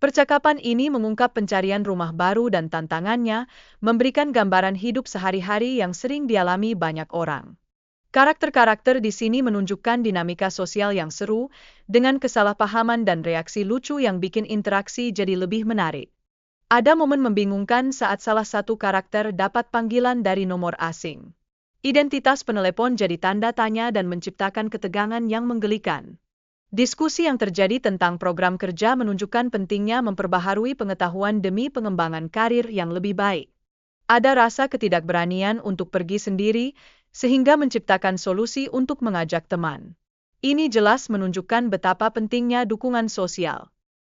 Percakapan ini mengungkap pencarian rumah baru dan tantangannya, memberikan gambaran hidup sehari-hari yang sering dialami banyak orang. Karakter-karakter di sini menunjukkan dinamika sosial yang seru, dengan kesalahpahaman dan reaksi lucu yang bikin interaksi jadi lebih menarik. Ada momen membingungkan saat salah satu karakter dapat panggilan dari nomor asing. Identitas penelepon jadi tanda tanya dan menciptakan ketegangan yang menggelikan. Diskusi yang terjadi tentang program kerja menunjukkan pentingnya memperbaharui pengetahuan demi pengembangan karir yang lebih baik. Ada rasa ketidakberanian untuk pergi sendiri, sehingga menciptakan solusi untuk mengajak teman. Ini jelas menunjukkan betapa pentingnya dukungan sosial.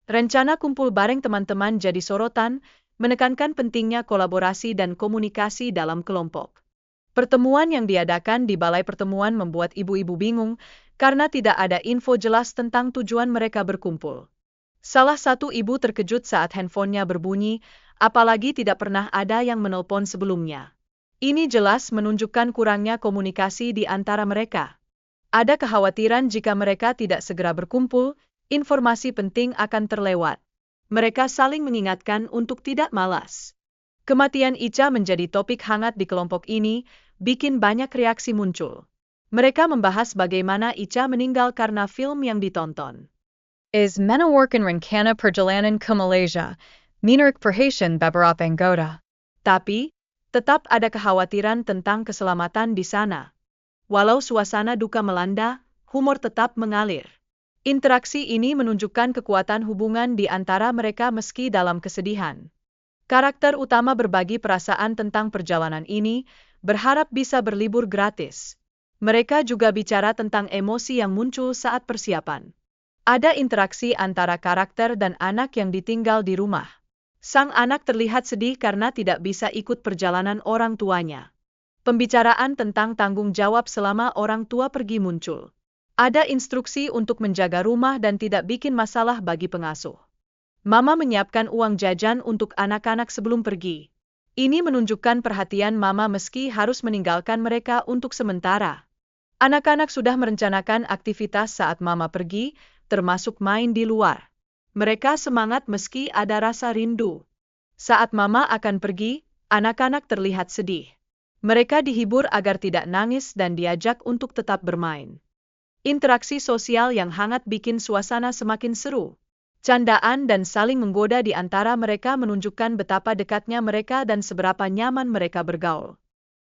Rencana kumpul bareng teman-teman jadi sorotan, menekankan pentingnya kolaborasi dan komunikasi dalam kelompok. Pertemuan yang diadakan di balai pertemuan membuat ibu-ibu bingung karena tidak ada info jelas tentang tujuan mereka berkumpul. Salah satu ibu terkejut saat handphonenya berbunyi, apalagi tidak pernah ada yang menelpon sebelumnya. Ini jelas menunjukkan kurangnya komunikasi di antara mereka. Ada kekhawatiran jika mereka tidak segera berkumpul, informasi penting akan terlewat. Mereka saling mengingatkan untuk tidak malas. Kematian Icha menjadi topik hangat di kelompok ini, bikin banyak reaksi muncul. Mereka membahas bagaimana Icha meninggal karena film yang ditonton. Is menawarkan rencana perjalanan ke Malaysia, minuruk perhatian beberapa anggota. Tapi, tetap ada kekhawatiran tentang keselamatan di sana. Walau suasana duka melanda, humor tetap mengalir. Interaksi ini menunjukkan kekuatan hubungan di antara mereka meski dalam kesedihan. Karakter utama berbagi perasaan tentang perjalanan ini, berharap bisa berlibur gratis. Mereka juga bicara tentang emosi yang muncul saat persiapan. Ada interaksi antara karakter dan anak yang ditinggal di rumah. Sang anak terlihat sedih karena tidak bisa ikut perjalanan orang tuanya. Pembicaraan tentang tanggung jawab selama orang tua pergi muncul. Ada instruksi untuk menjaga rumah dan tidak bikin masalah bagi pengasuh. Mama menyiapkan uang jajan untuk anak-anak sebelum pergi. Ini menunjukkan perhatian mama meski harus meninggalkan mereka untuk sementara. Anak-anak sudah merencanakan aktivitas saat mama pergi, termasuk main di luar. Mereka semangat meski ada rasa rindu. Saat mama akan pergi, anak-anak terlihat sedih. Mereka dihibur agar tidak nangis dan diajak untuk tetap bermain. Interaksi sosial yang hangat bikin suasana semakin seru. Candaan dan saling menggoda di antara mereka menunjukkan betapa dekatnya mereka dan seberapa nyaman mereka bergaul.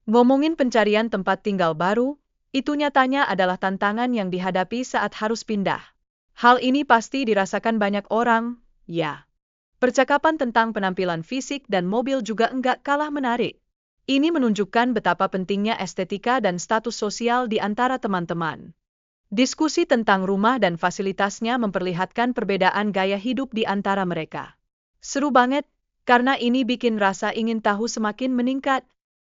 Ngomongin pencarian tempat tinggal baru, itu nyatanya adalah tantangan yang dihadapi saat harus pindah. Hal ini pasti dirasakan banyak orang, ya. Percakapan tentang penampilan fisik dan mobil juga enggak kalah menarik. Ini menunjukkan betapa pentingnya estetika dan status sosial di antara teman-teman. Diskusi tentang rumah dan fasilitasnya memperlihatkan perbedaan gaya hidup di antara mereka. Seru banget, karena ini bikin rasa ingin tahu semakin meningkat.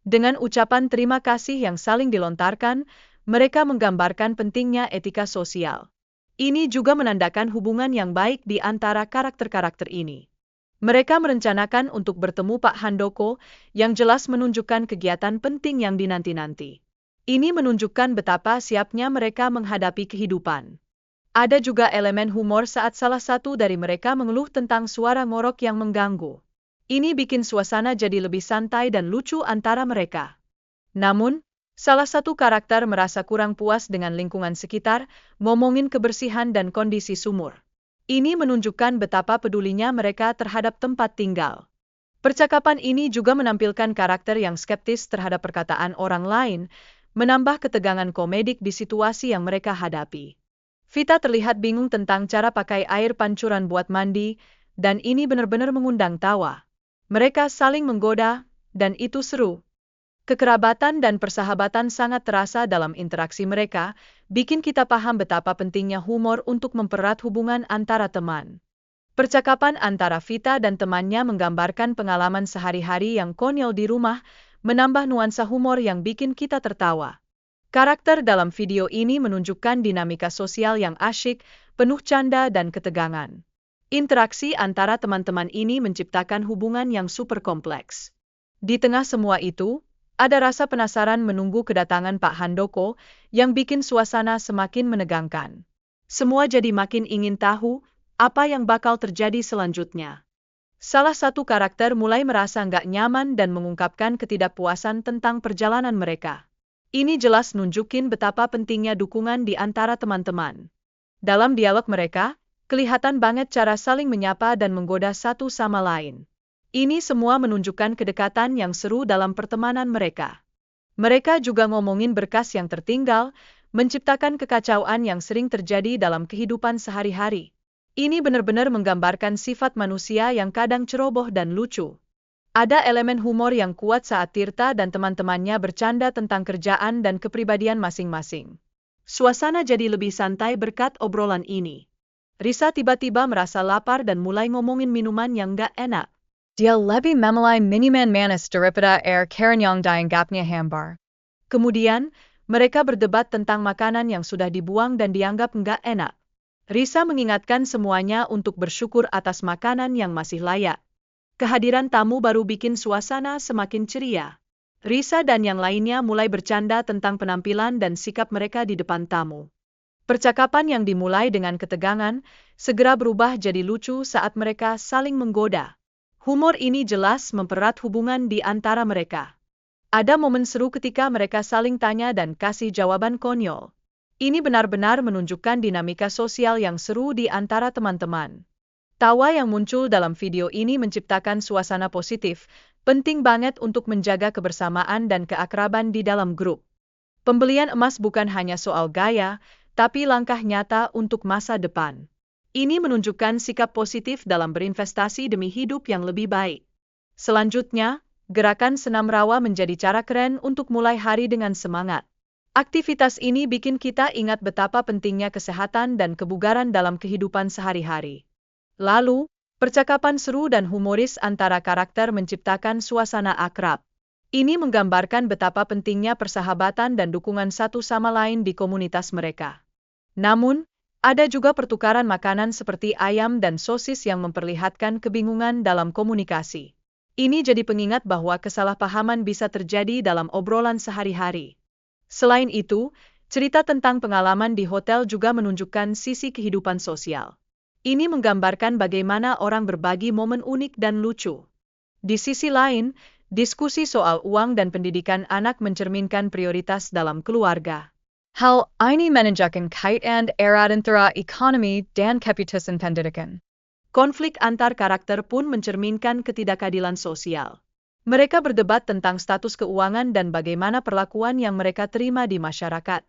Dengan ucapan terima kasih yang saling dilontarkan, mereka menggambarkan pentingnya etika sosial. Ini juga menandakan hubungan yang baik di antara karakter-karakter ini. Mereka merencanakan untuk bertemu Pak Handoko, yang jelas menunjukkan kegiatan penting yang dinanti-nanti. Ini menunjukkan betapa siapnya mereka menghadapi kehidupan. Ada juga elemen humor saat salah satu dari mereka mengeluh tentang suara ngorok yang mengganggu. Ini bikin suasana jadi lebih santai dan lucu antara mereka. Namun, salah satu karakter merasa kurang puas dengan lingkungan sekitar, ngomongin kebersihan dan kondisi sumur. Ini menunjukkan betapa pedulinya mereka terhadap tempat tinggal. Percakapan ini juga menampilkan karakter yang skeptis terhadap perkataan orang lain, menambah ketegangan komedik di situasi yang mereka hadapi. Vita terlihat bingung tentang cara pakai air pancuran buat mandi, dan ini benar-benar mengundang tawa. Mereka saling menggoda, dan itu seru. Kekerabatan dan persahabatan sangat terasa dalam interaksi mereka, bikin kita paham betapa pentingnya humor untuk mempererat hubungan antara teman. Percakapan antara Vita dan temannya menggambarkan pengalaman sehari-hari yang konyol di rumah, menambah nuansa humor yang bikin kita tertawa. Karakter dalam video ini menunjukkan dinamika sosial yang asyik, penuh canda dan ketegangan. Interaksi antara teman-teman ini menciptakan hubungan yang super kompleks. Di tengah semua itu, ada rasa penasaran menunggu kedatangan Pak Handoko, yang bikin suasana semakin menegangkan. Semua jadi makin ingin tahu, Apa yang bakal terjadi selanjutnya? Salah satu karakter mulai merasa nggak nyaman dan mengungkapkan ketidakpuasan tentang perjalanan mereka. Ini jelas nunjukin betapa pentingnya dukungan di antara teman-teman. Dalam dialog mereka, kelihatan banget cara saling menyapa dan menggoda satu sama lain. Ini semua menunjukkan kedekatan yang seru dalam pertemanan mereka. Mereka juga ngomongin berkas yang tertinggal, menciptakan kekacauan yang sering terjadi dalam kehidupan sehari-hari. Ini benar-benar menggambarkan sifat manusia yang kadang ceroboh dan lucu. Ada elemen humor yang kuat saat Tirta dan teman-temannya bercanda tentang kerjaan dan kepribadian masing-masing. Suasana jadi lebih santai berkat obrolan ini. Risa tiba-tiba merasa lapar dan mulai ngomongin minuman yang gak enak. Dia lebih memilih minuman manis daripada air karena yang dianggapnya hambar. Kemudian, mereka berdebat tentang makanan yang sudah dibuang dan dianggap nggak enak. Risa mengingatkan semuanya untuk bersyukur atas makanan yang masih layak. Kehadiran tamu baru bikin suasana semakin ceria. Risa dan yang lainnya mulai bercanda tentang penampilan dan sikap mereka di depan tamu. Percakapan yang dimulai dengan ketegangan, segera berubah jadi lucu saat mereka saling menggoda. Humor ini jelas mempererat hubungan di antara mereka. Ada momen seru ketika mereka saling tanya dan kasih jawaban konyol. Ini benar-benar menunjukkan dinamika sosial yang seru di antara teman-teman. Tawa yang muncul dalam video ini menciptakan suasana positif, penting banget untuk menjaga kebersamaan dan keakraban di dalam grup. Pembelian emas bukan hanya soal gaya, tapi langkah nyata untuk masa depan. Ini menunjukkan sikap positif dalam berinvestasi demi hidup yang lebih baik. Selanjutnya, gerakan senam rawa menjadi cara keren untuk mulai hari dengan semangat. Aktivitas ini bikin kita ingat betapa pentingnya kesehatan dan kebugaran dalam kehidupan sehari-hari. Lalu, percakapan seru dan humoris antara karakter menciptakan suasana akrab. Ini menggambarkan betapa pentingnya persahabatan dan dukungan satu sama lain di komunitas mereka. Namun, ada juga pertukaran makanan seperti ayam dan sosis yang memperlihatkan kebingungan dalam komunikasi. Ini jadi pengingat bahwa kesalahpahaman bisa terjadi dalam obrolan sehari-hari. Selain itu, cerita tentang pengalaman di hotel juga menunjukkan sisi kehidupan sosial. Ini menggambarkan bagaimana orang berbagi momen unik dan lucu. Di sisi lain, diskusi soal uang dan pendidikan anak mencerminkan prioritas dalam keluarga. Hal ini menunjukkan kaitan erat antara ekonomi dan keputusan pendidikan. Konflik antar karakter pun mencerminkan ketidakadilan sosial. Mereka berdebat tentang status keuangan dan bagaimana perlakuan yang mereka terima di masyarakat.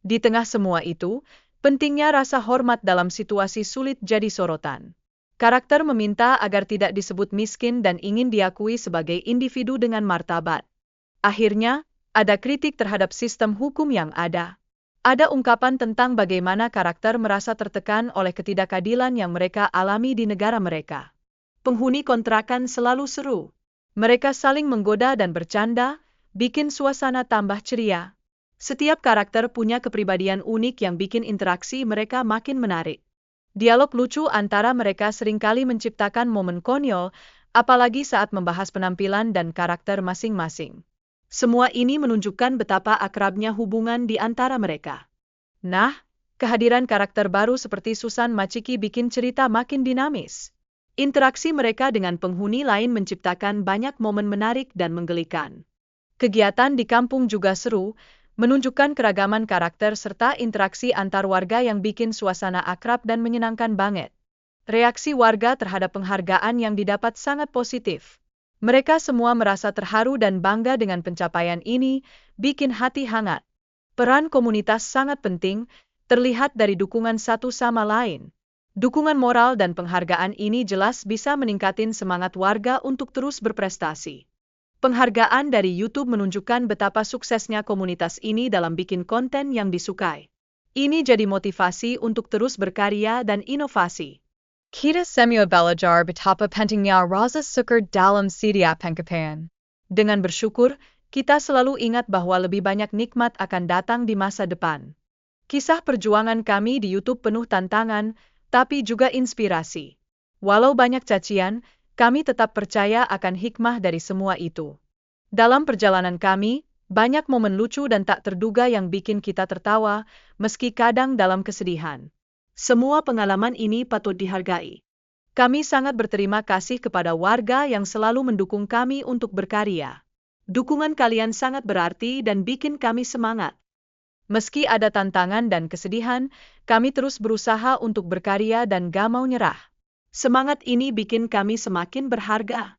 Di tengah semua itu, pentingnya rasa hormat dalam situasi sulit jadi sorotan. Karakter meminta agar tidak disebut miskin dan ingin diakui sebagai individu dengan martabat. Akhirnya, ada kritik terhadap sistem hukum yang ada. Ada ungkapan tentang bagaimana karakter merasa tertekan oleh ketidakadilan yang mereka alami di negara mereka. Penghuni kontrakan selalu seru. Mereka saling menggoda dan bercanda, bikin suasana tambah ceria. Setiap karakter punya kepribadian unik yang bikin interaksi mereka makin menarik. Dialog lucu antara mereka seringkali menciptakan momen konyol, apalagi saat membahas penampilan dan karakter masing-masing. Semua ini menunjukkan betapa akrabnya hubungan di antara mereka. Nah, kehadiran karakter baru seperti Susan Machiki bikin cerita makin dinamis. Interaksi mereka dengan penghuni lain menciptakan banyak momen menarik dan menggelikan. Kegiatan di kampung juga seru, menunjukkan keragaman karakter serta interaksi antar warga yang bikin suasana akrab dan menyenangkan banget. Reaksi warga terhadap penghargaan yang didapat sangat positif. Mereka semua merasa terharu dan bangga dengan pencapaian ini, bikin hati hangat. Peran komunitas sangat penting, terlihat dari dukungan satu sama lain. Dukungan moral dan penghargaan ini jelas bisa meningkatin semangat warga untuk terus berprestasi. Penghargaan dari YouTube menunjukkan betapa suksesnya komunitas ini dalam bikin konten yang disukai. Ini jadi motivasi untuk terus berkarya dan inovasi. Kita semua belajar betapa pentingnya rasa syukur dalam setiap pencapaian. Dengan bersyukur, kita selalu ingat bahwa lebih banyak nikmat akan datang di masa depan. Kisah perjuangan kami di YouTube penuh tantangan, tapi juga inspirasi. Walau banyak cacian, kami tetap percaya akan hikmah dari semua itu. Dalam perjalanan kami, banyak momen lucu dan tak terduga yang bikin kita tertawa, meski kadang dalam kesedihan. Semua pengalaman ini patut dihargai. Kami sangat berterima kasih kepada warga yang selalu mendukung kami untuk berkarya. Dukungan kalian sangat berarti dan bikin kami semangat. Meski ada tantangan dan kesedihan, kami terus berusaha untuk berkarya dan gak mau nyerah. Semangat ini bikin kami semakin berharga.